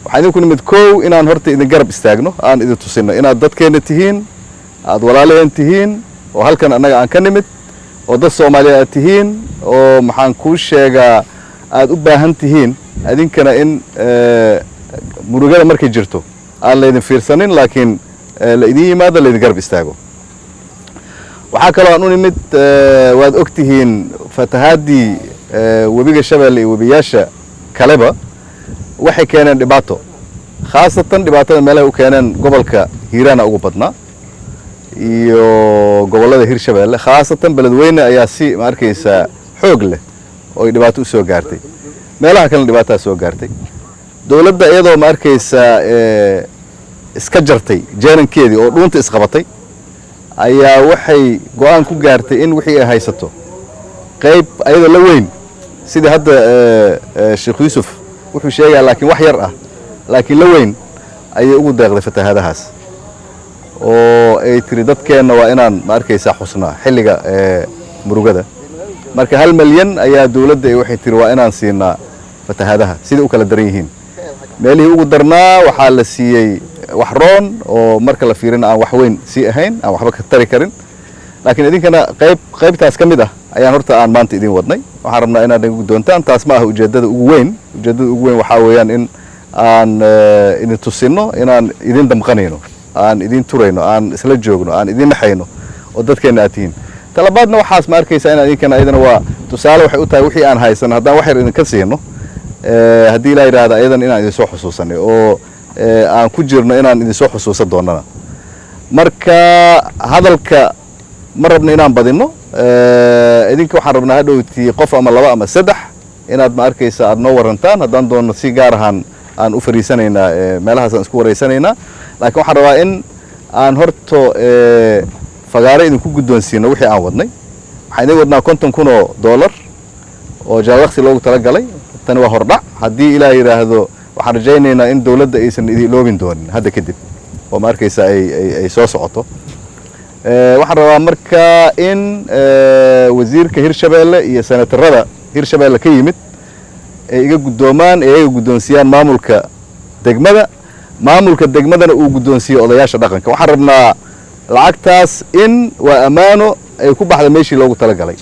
waxaan idinku nimid kow inaan horta idin garab istaagno aan idin tusino inaad dadkeena tihiin aad walaalaheen tihiin oo halkan annaga aan ka nimid oo dad Soomaaliyeed aad tihiin oo maxaan kuu sheegaa aad u baahan tihiin idinkana in murugada markay jirto aan leedin fiirsanin laakiin la idin yimaado la idin garab istaago waxaa kaloo aan u nimid waad ogtihiin fatahaadii webiga Shabeelle iyo webiyaasha kaleba waxay keeneen dhibaato khaasatan dhibaatada meelaha u keeneen gobolka Hiiraan ugu badnaa iyo gobolada Hirshabeelle khaasatan beledweyne ayaa si ma arkaysaa xoog leh oo dhibaato u soo gaartay meelaha kale dhibaato soo gaartay dawladda iyadoo ma arkaysaa iska jartay jeerankeedii oo dhuunta isqabatay ayaa waxay go'aan ku gaartay in wixii ay haysato qayb ayada la weyn sida hadda Sheekh Yusuf wuxuu sheegay laakiin wax yar ah laakiin la weyn ayay ugu deeqday fatahaadahaas oo ay tiri dadkeena waa inaan ma arkaysaa xusnaa xilliga murugada marka 1 milyan ayaa dawladda waxay tiri waa inaan siinaa fatahaadaha sida u kala daran yihiin meelihii ugu darnaa waxaa la siiyay wax roon oo marka la fiirina aan wax weyn si ahayn aan waxba ka tari karin laakiin idinkana qaybtaas kamid ah ayaan horta aan maanta idin wadnay waxaan rabnaa inaad ugu doontaan taas ma aha ujeedada ugu weyn waxa weeyaan in aan idin tusino inaan idin damqanayno aan idin turayno aan isla joogno aan idin naxayno oo dadkeena aad tihiin talabaadna waxaas ma arkaysaa in idinkana ayadana waa tusaale waxay u tahay wixii aan haysan haddaan wax yar idin ka siino haddii la yiraahdo ayadan inaan idin soo xusuusanay oo aan ku jirno inaan idin soo xusuusan doonana marka hadalka ma rabno inaan badino idinka waxaan rabnaa hadhowtii qof ama laba ama saddex inaad ma arkaysaa aad noo warantaan haddaan doonno si gaar ahaan aan u fariisanaynaa meelahaas aan isku wareysanaynaa laakiin waxaan rabaa in aan horto fagaare idinku guddoonsiino wixii aan wadnay waxaan idin wadnaa $50,000 oo jaalaqsi loogu talagalay tani waa hordhac haddii ilaa yiraahdo waxaan rajaynaynaa in dawladda aysan idin loobin doonin hadda kadib oo ma arkaysaa ay soo socoto waxaan rabaa marka in wasiirka Hirshabeelle iyo senatarada Hirshabeelle ka yimid ay iga guddoomaan ay iga guddoonsiyaan maamulka degmadana uu guddoonsiyo odayaasha dhaqanka waxaan rabnaa lacagtaas in waa amaano ay ku baxda meeshii loogu talagalay